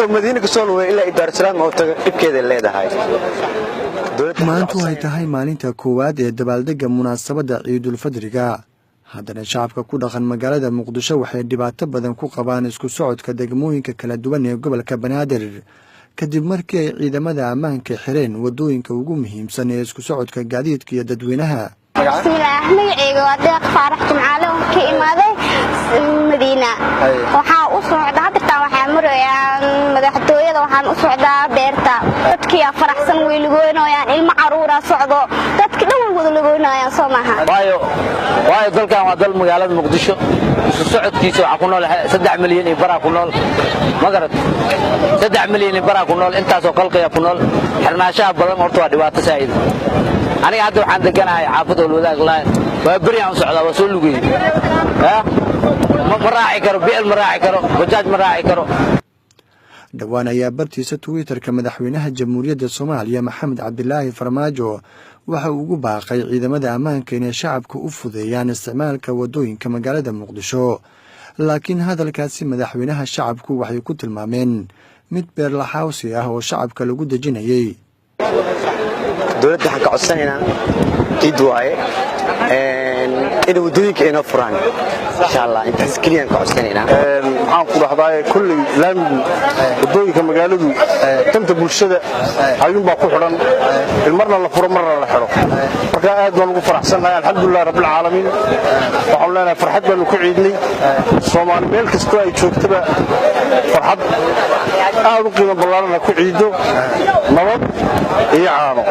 intuu madiina ka soo luway ilaa Dar es Salaam oo taga dibkeeda leedahay maanta ay tahay maalinta koowaad ee dabaaldega munaasabadda Ciidul Fadriga haddana shacabka ku dhaqan magaalada Muqdisho waxay dhibaato badan ku qabaan isku socodka degmooyinka kala duwan ee gobolka Banaadir kadib markii ay ciidamada ammaanka xireen wadooyinka ugu muhiimsan ee isku socodka gaadiidka iyo dadweynaha magacayga waa Deeq Faarax Jimcaale oo ka imaaday Madiina waxa uu socdaa hadda waxaa marayaan madaxtooyada waxaan u socdaa beerta dadkii faraxsan way lugoynayaan ilmo caruura socdo dadka dhan wada lugoynayaan Soomaha waayo dalkan waa dal magaalada Muqdisho isku socodkiisa waxa ku nool 3 milyan iyo bara ku nool magarad 3 milyan iyo bara ku nool intaas oo qalqiya ku nool xirnaashaha badan horta waa dhibaato saa'id aniga hadda waxaan deganahay xaafad wadaag laan waa bariyan socdaa waa soo lugay ma raaci karo biil ma raaci karo bajaaj ma raaci karo dhawaan ayaa bartiisa Twitter-ka madaxweynaha Jamhuuriyadda Soomaaliya Maxamed Cabdilaahi Farmaajo waxa uu ugu baaqay ciidamada ammaanka inay shacabka u fudeeyaan isticmaalka wadooyinka magaalada Muqdisho laakiin hadalkaasi madaxweynaha shacabku waxay ku tilmaameen mid beer la xawsi ah oo shacabka lagu dajinayay dawladda waxaan ka codsanaynaa cid waaye in wadooyinka ay noo furaan insha Allah intaas kaliya ka codsanaynaa waxaan ku dhaxday kulli laamigu wadooyinka magaaladu tanta bulshada ayuun baa ku xiran marna la furo marna la xiro marka aad baan ugu faraxsanahay alxamdulillah rabbil caalamiin waxaan leenahay farxad baan ku ciidnay Soomaali meel kasta ay joogtaba farxad aad u qiimo badan ku ciido nabad iyo caano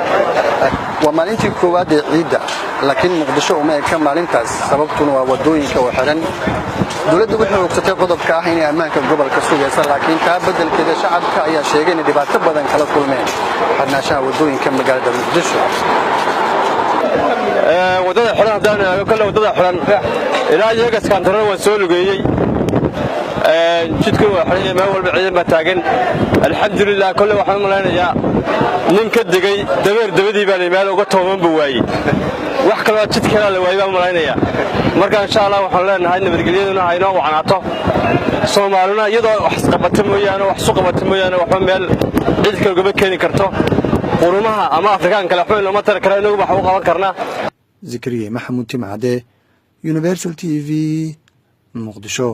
ومالنتي كواد عيدة لكن مقدشة وما كان مالنتاس سببتنا ودوينك وحرن دولة وحنا وقتها قضب كاهين أمانك قبل كسوق يسار لكن كابدل كذا شعب كأي شيء يعني دبعت بدن كلا كل مين حنا شاء ودوينك مقالد مقدشة ودada xiraan daana kala wadada xiraan ilaa iyaga iskaantaran waa soo lugeeyay jidku waa xireen ma walba ciidan ba taagan alxamdulillah kullu waxaan maleynayaa nin ka digay dabadii baa meel uga tooban buu waayay wax kale oo jid kale la waayay baan maleynayaa marka insha Allah waxaan leenahay nabadgelyaduna ay noo wacanaato Soomaalina iyadoo wax qabato mooyaan wax soo qabato mooyaan wax meel cid kale uga keeni karto qurumaha ama Afrikaan kale xubin lama tar karo inagu wax u qaban karnaa Zikriye Maxamuud Timcade Universal TV Muqdisho